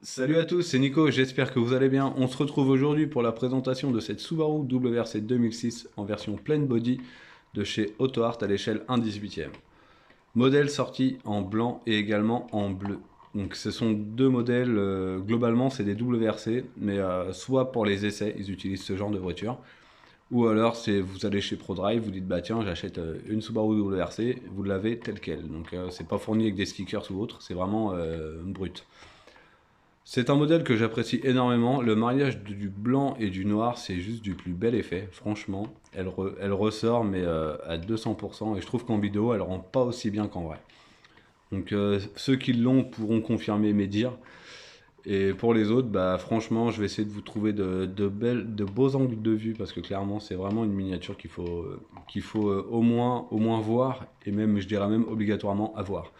Salut à tous, c'est Nico, j'espère que vous allez bien. On se retrouve aujourd'hui pour la présentation de cette Subaru WRC 2006 en version plain body de chez AutoArt à l'échelle 1/18e. Modèle sorti en blanc et également en bleu. Donc ce sont deux modèles, globalement c'est des WRC, mais soit pour les essais, ils utilisent ce genre de voiture, ou alors c'est vous allez chez ProDrive, vous dites bah tiens j'achète une Subaru WRC, vous l'avez telle quelle. Donc c'est pas fourni avec des stickers ou autre, c'est vraiment brut. C'est un modèle que j'apprécie énormément. Le mariage du blanc et du noir, c'est juste du plus bel effet. Franchement, elle ressort, mais à 200%. Et je trouve qu'en vidéo, elle rend pas aussi bien qu'en vrai. Donc ceux qui l'ont pourront confirmer mes dires. Et pour les autres, bah, franchement, je vais essayer de vous trouver de beaux angles de vue parce que clairement, c'est vraiment une miniature qu'il faut au moins voir et même, je dirais même obligatoirement avoir.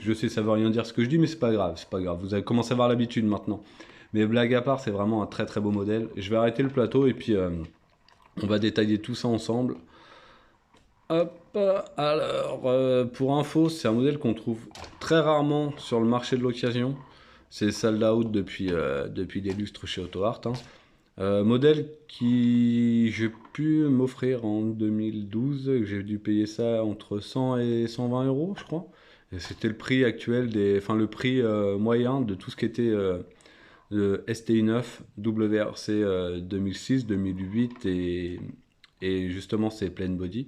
Je sais, ça veut rien dire ce que je dis, mais c'est pas grave, c'est pas grave. Vous avez commencé à avoir l'habitude maintenant. Mais blague à part, c'est vraiment un très très beau modèle. Je vais arrêter le plateau et puis on va détailler tout ça ensemble. Hop, alors pour info, c'est un modèle qu'on trouve très rarement sur le marché de l'occasion. C'est sold out depuis des lustres chez AutoArt, hein. Modèle qui j'ai pu m'offrir en 2012, j'ai dû payer ça entre 100 et 120 euros, je crois. Et c'était le prix actuel enfin le prix moyen de tout ce qui était le STI 9, WRC 2006, 2008 et justement c'est plain body.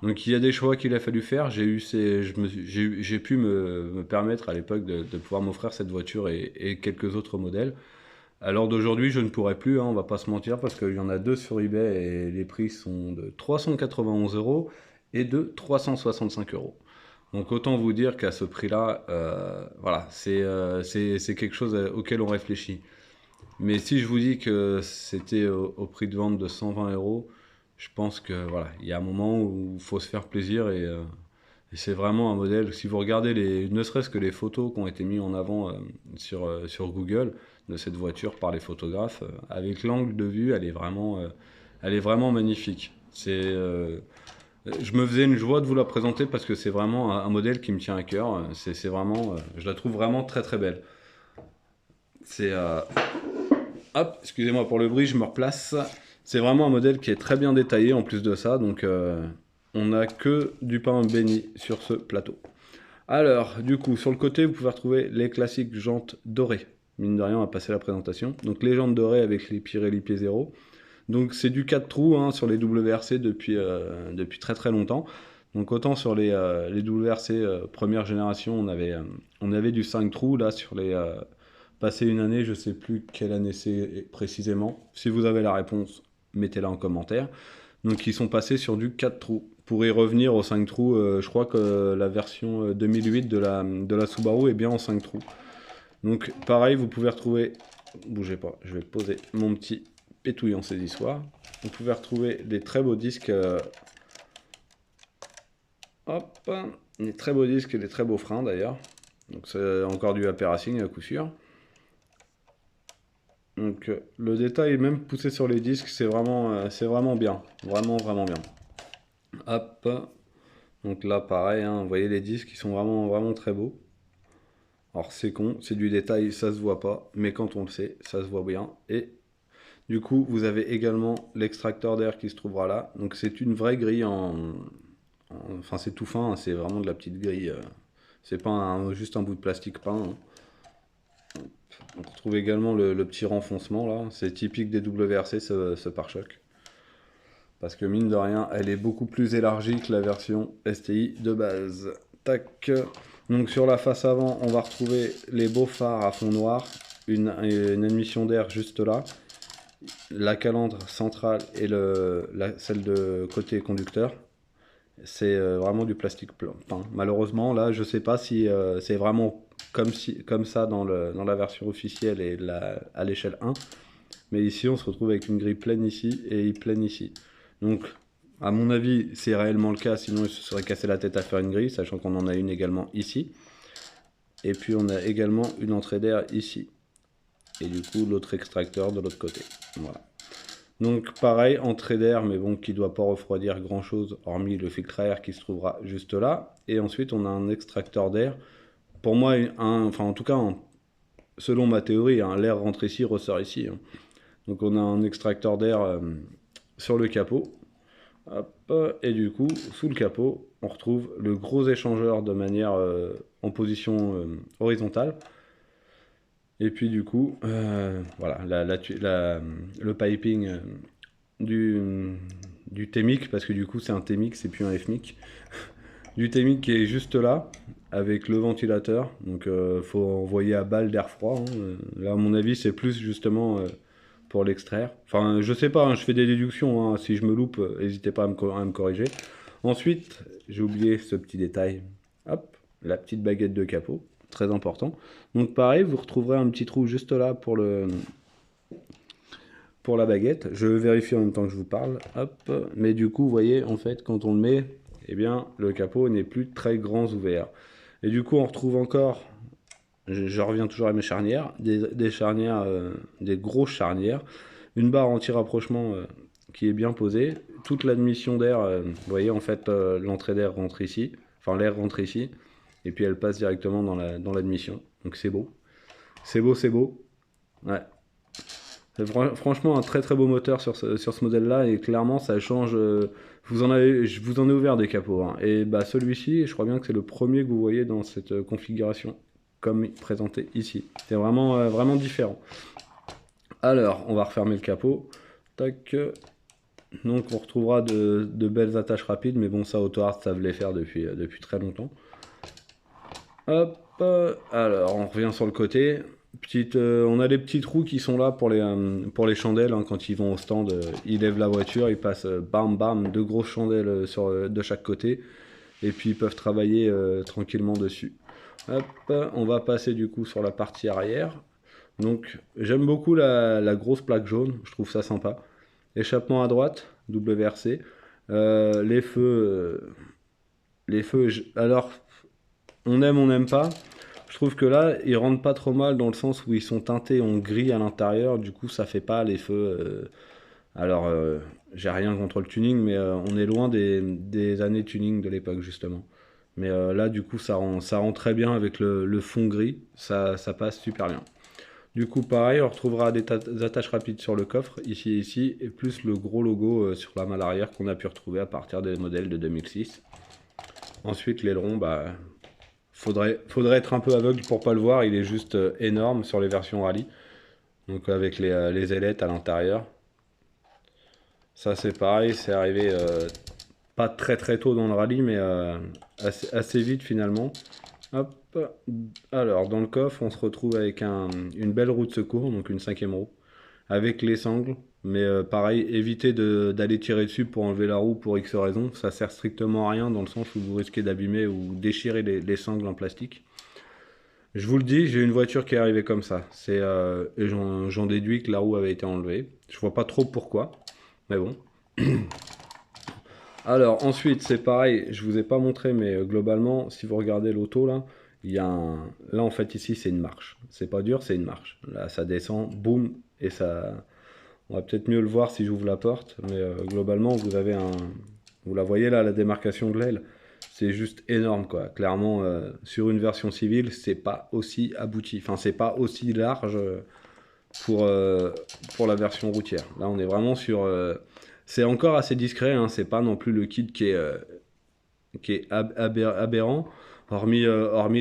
Donc il y a des choix qu'il a fallu faire. J'ai pu me permettre à l'époque de pouvoir m'offrir cette voiture et quelques autres modèles. À l'heure d'aujourd'hui, je ne pourrais plus, hein, on va pas se mentir, parce qu'il y en a deux sur eBay et les prix sont de 391 euros et de 365 euros. Donc autant vous dire qu'à ce prix-là, voilà, c'est quelque chose auquel on réfléchit. Mais si je vous dis que c'était au prix de vente de 120 euros, je pense que voilà, il y a un moment où il faut se faire plaisir et c'est vraiment un modèle. Si vous regardez ne serait-ce que les photos qui ont été mises en avant sur Google de cette voiture par les photographes, avec l'angle de vue, elle est vraiment magnifique. Je me faisais une joie de vous la présenter parce que c'est vraiment un modèle qui me tient à cœur. C'est vraiment, je la trouve vraiment très très belle. C'est, hop, excusez-moi pour le bruit, je me replace. C'est vraiment un modèle qui est très bien détaillé en plus de ça, donc on n'a que du pain béni sur ce plateau. Alors, du coup, sur le côté, vous pouvez retrouver les classiques jantes dorées. Mine de rien, on va passer la présentation. Donc les jantes dorées avec les Pirelli P0. Donc c'est du 4 trous hein, sur les WRC depuis très très longtemps. Donc autant sur les WRC première génération, on avait du 5 trous. Là, passé une année, je sais plus quelle année c'est précisément. Si vous avez la réponse, mettez-la en commentaire. Donc ils sont passés sur du 4 trous. Pour y revenir aux 5 trous, je crois que la version 2008 de la Subaru est bien en 5 trous. Donc pareil, vous pouvez retrouver, bougez pas, je vais poser mon petit pétouillant saisissoir. Vous pouvez retrouver des très beaux disques, hop, des très beaux disques et des très beaux freins d'ailleurs. Donc c'est encore du AP Racing à coup sûr. Donc le détail est même poussé sur les disques, c'est vraiment bien, vraiment vraiment bien. Hop, donc là pareil, hein, vous voyez les disques, ils sont vraiment vraiment très beaux. Alors c'est con, c'est du détail, ça se voit pas, mais quand on le sait, ça se voit bien. Et du coup, vous avez également l'extracteur d'air qui se trouvera là. Donc c'est une vraie grille enfin c'est tout fin, hein, c'est vraiment de la petite grille. C'est pas juste un bout de plastique peint, hein. On retrouve également le petit renfoncement là. C'est typique des WRC ce pare-choc. Parce que mine de rien, elle est beaucoup plus élargie que la version STI de base. Tac. Donc sur la face avant, on va retrouver les beaux phares à fond noir. Une émission d'air juste là. La calandre centrale et celle de côté conducteur. C'est vraiment du plastique peint. Malheureusement, là, je sais pas si c'est vraiment comme ça dans la version officielle et à l'échelle 1. Mais ici, on se retrouve avec une grille pleine ici et pleine ici. Donc, à mon avis, c'est réellement le cas. Sinon, il se serait cassé la tête à faire une grille, sachant qu'on en a une également ici. Et puis, on a également une entrée d'air ici. Et du coup, l'autre extracteur de l'autre côté. Voilà. Donc pareil, entrée d'air, mais bon, qui ne doit pas refroidir grand chose, hormis le filtre à air qui se trouvera juste là. Et ensuite, on a un extracteur d'air pour moi, enfin en tout cas, selon ma théorie, hein, l'air rentre ici, ressort ici. Hein. Donc on a un extracteur d'air sur le capot. Hop, et du coup, sous le capot, on retrouve le gros échangeur de manière en position horizontale. Et puis du coup, voilà, le piping du TMIC, parce que du coup c'est un TMIC, c'est plus un FMIC, du TMIC qui est juste là, avec le ventilateur, donc faut envoyer à balle d'air froid. Hein. Là à mon avis c'est plus justement pour l'extraire. Enfin je sais pas, hein, je fais des déductions, hein. Si je me loupe, n'hésitez pas à me corriger. Ensuite, j'ai oublié ce petit détail, hop, la petite baguette de capot. Très important. Donc pareil, vous retrouverez un petit trou juste là pour la baguette. Je vérifie en même temps que je vous parle. Hop. Mais du coup, vous voyez, en fait, quand on le met, eh bien, le capot n'est plus très grand ouvert. Et du coup, on retrouve encore, je reviens toujours à mes charnières, des charnières, des grosses charnières, une barre anti-rapprochement qui est bien posée, toute l'admission d'air, vous voyez, en fait, l'entrée d'air rentre ici, enfin l'air rentre ici, et puis elle passe directement dans l'admission. Donc c'est beau. C'est beau, c'est beau. Ouais. C'est franchement un très très beau moteur sur ce modèle-là, et clairement ça change. Je vous en ai ouvert des capots. Hein. Et bah celui-ci, je crois bien que c'est le premier que vous voyez dans cette configuration, comme présenté ici. C'est vraiment, vraiment différent. Alors, on va refermer le capot. Tac. Donc on retrouvera de belles attaches rapides, mais bon ça AutoArt savent les faire depuis très longtemps. Hop, alors on revient sur le côté. On a des petits trous qui sont là pour les chandelles. Hein, quand ils vont au stand, ils lèvent la voiture, ils passent bam bam, deux grosses chandelles de chaque côté. Et puis ils peuvent travailler tranquillement dessus. Hop, on va passer du coup sur la partie arrière. Donc j'aime beaucoup la grosse plaque jaune, je trouve ça sympa. Échappement à droite, WRC. Les feux, alors on aime, on n'aime pas. Je trouve que là, ils rentrent pas trop mal dans le sens où ils sont teintés en gris à l'intérieur. Du coup, ça fait pas les feux. Alors, j'ai rien contre le tuning, mais on est loin des années tuning de l'époque, justement. Mais là, du coup, ça rend très bien avec le fond gris. Ça passe super bien. Du coup, pareil, on retrouvera des attaches rapides sur le coffre, ici et ici, et plus le gros logo sur la malle arrière qu'on a pu retrouver à partir des modèles de 2006. Ensuite, l'aileron, bah, faudrait être un peu aveugle pour pas le voir, il est juste énorme sur les versions rallye. Donc avec les ailettes à l'intérieur. Ça c'est pareil, c'est arrivé pas très très tôt dans le rallye, mais assez vite finalement. Hop. Alors dans le coffre, on se retrouve avec une belle roue de secours, donc une 5e roue, avec les sangles. Mais pareil, évitez d'aller tirer dessus pour enlever la roue pour X raisons. Ça sert strictement à rien dans le sens où vous risquez d'abîmer ou déchirer les sangles en plastique. Je vous le dis, j'ai une voiture qui est arrivée comme ça. Et j'en déduis que la roue avait été enlevée. Je vois pas trop pourquoi, mais bon. Alors ensuite, c'est pareil, je vous ai pas montré, mais globalement, si vous regardez l'auto là, il y a là en fait ici c'est une marche. C'est pas dur, c'est une marche. Là ça descend, boum, et ça. On va peut-être mieux le voir si j'ouvre la porte, mais globalement vous avez vous la voyez là, la démarcation de l'aile. C'est juste énorme quoi. Clairement, sur une version civile, c'est pas aussi abouti. Enfin, c'est pas aussi large pour la version routière. Là, on est vraiment sur. C'est encore assez discret. Hein, c'est pas non plus le kit qui est aberrant. Hormis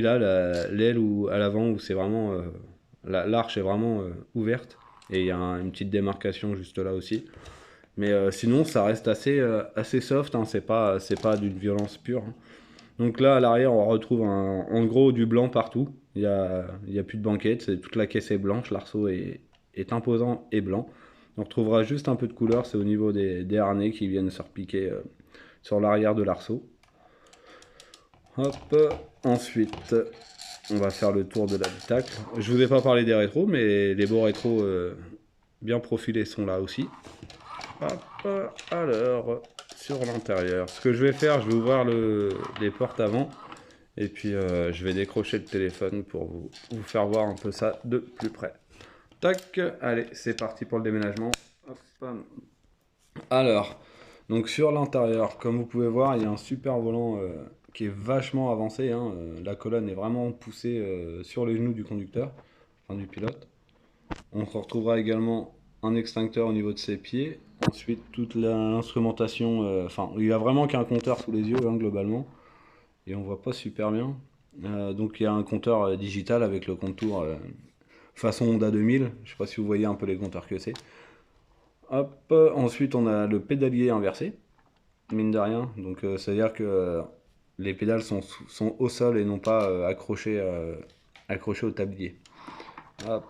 là, l'aile ou à l'avant où c'est vraiment. L'arche est vraiment ouverte. Et il y a une petite démarcation juste là aussi. Mais sinon, ça reste assez soft. Hein, c'est pas d'une violence pure. Hein. Donc là, à l'arrière, on retrouve en gros du blanc partout. Il y a plus de banquette, toute la caisse est blanche, l'arceau est imposant et blanc. On retrouvera juste un peu de couleur, c'est au niveau des harnais qui viennent se repiquer sur l'arrière de l'arceau. Hop, ensuite, on va faire le tour de l'habitacle. Je vous ai pas parlé des rétros, mais les beaux rétros bien profilés sont là aussi. Hop, alors, sur l'intérieur, ce que je vais faire, je vais ouvrir les portes avant. Et puis je vais décrocher le téléphone pour vous faire voir un peu ça de plus près. Tac, allez, c'est parti pour le déménagement. Hop. Alors, donc sur l'intérieur, comme vous pouvez voir, il y a un super volant qui est vachement avancé, hein. La colonne est vraiment poussée sur les genoux du conducteur, enfin du pilote. On retrouvera également un extincteur au niveau de ses pieds. Ensuite, toute l'instrumentation, enfin, il n'y a vraiment qu'un compteur sous les yeux, hein, globalement, et on voit pas super bien. Donc il y a un compteur digital avec le contour façon Honda 2000. Je sais pas si vous voyez un peu les compteurs que c'est. Hop, ensuite on a le pédalier inversé, mine de rien. Donc c'est-à-dire que les pédales sont au sol et non pas accrochées au tablier. Hop,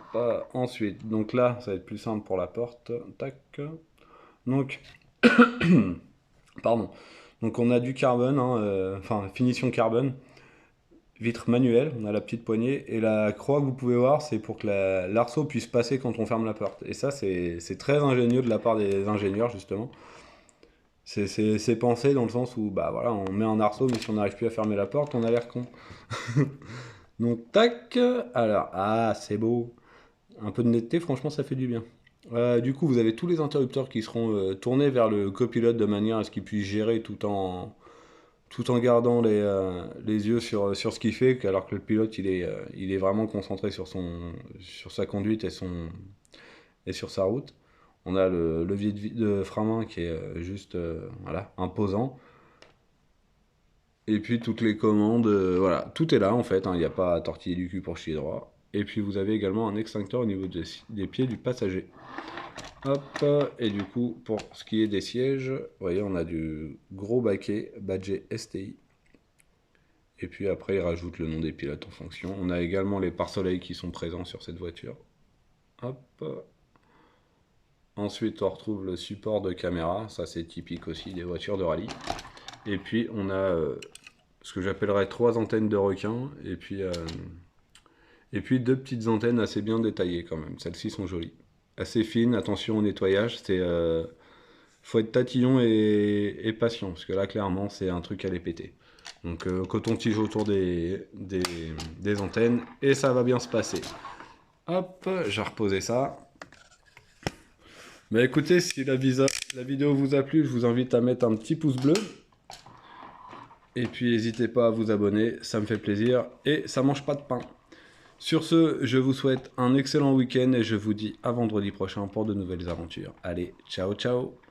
ensuite, donc là, ça va être plus simple pour la porte. Tac. Donc, pardon. Donc on a du carbone, hein, enfin finition carbone, vitre manuelle, on a la petite poignée, et la croix que vous pouvez voir, c'est pour que l'arceau puisse passer quand on ferme la porte. Et ça, c'est très ingénieux de la part des ingénieurs, justement. C'est pensé dans le sens où, bah voilà, on met un arceau, mais si on n'arrive plus à fermer la porte, on a l'air con. Donc, tac. Alors, ah, c'est beau. Un peu de netteté, franchement, ça fait du bien. Du coup, vous avez tous les interrupteurs qui seront tournés vers le copilote de manière à ce qu'il puisse gérer tout en gardant les yeux sur ce qu'il fait, alors que le pilote, il est vraiment concentré sur sa conduite et sur sa route. On a le levier de frein-main qui est juste voilà, imposant. Et puis toutes les commandes, voilà, tout est là en fait, hein, il n'y a pas à tortiller du cul pour chier droit. Et puis vous avez également un extincteur au niveau des pieds du passager. Hop, et du coup, pour ce qui est des sièges, vous voyez, on a du gros baquet, badgé STI. Et puis après, il rajoute le nom des pilotes en fonction. On a également les pare-soleils qui sont présents sur cette voiture. Hop. Ensuite, on retrouve le support de caméra. Ça, c'est typique aussi des voitures de rallye. Et puis, on a ce que j'appellerais 3 antennes de requin. Et puis 2 petites antennes assez bien détaillées quand même. Celles-ci sont jolies. Assez fines, attention au nettoyage. Faut être tatillon et patient. Parce que là, clairement, c'est un truc à les péter. Donc, coton-tige autour des antennes. Et ça va bien se passer. Hop, j'ai reposé ça. Mais écoutez, si la vidéo vous a plu, je vous invite à mettre un petit pouce bleu. Et puis n'hésitez pas à vous abonner, ça me fait plaisir et ça mange pas de pain. Sur ce, je vous souhaite un excellent week-end et je vous dis à vendredi prochain pour de nouvelles aventures. Allez, ciao ciao!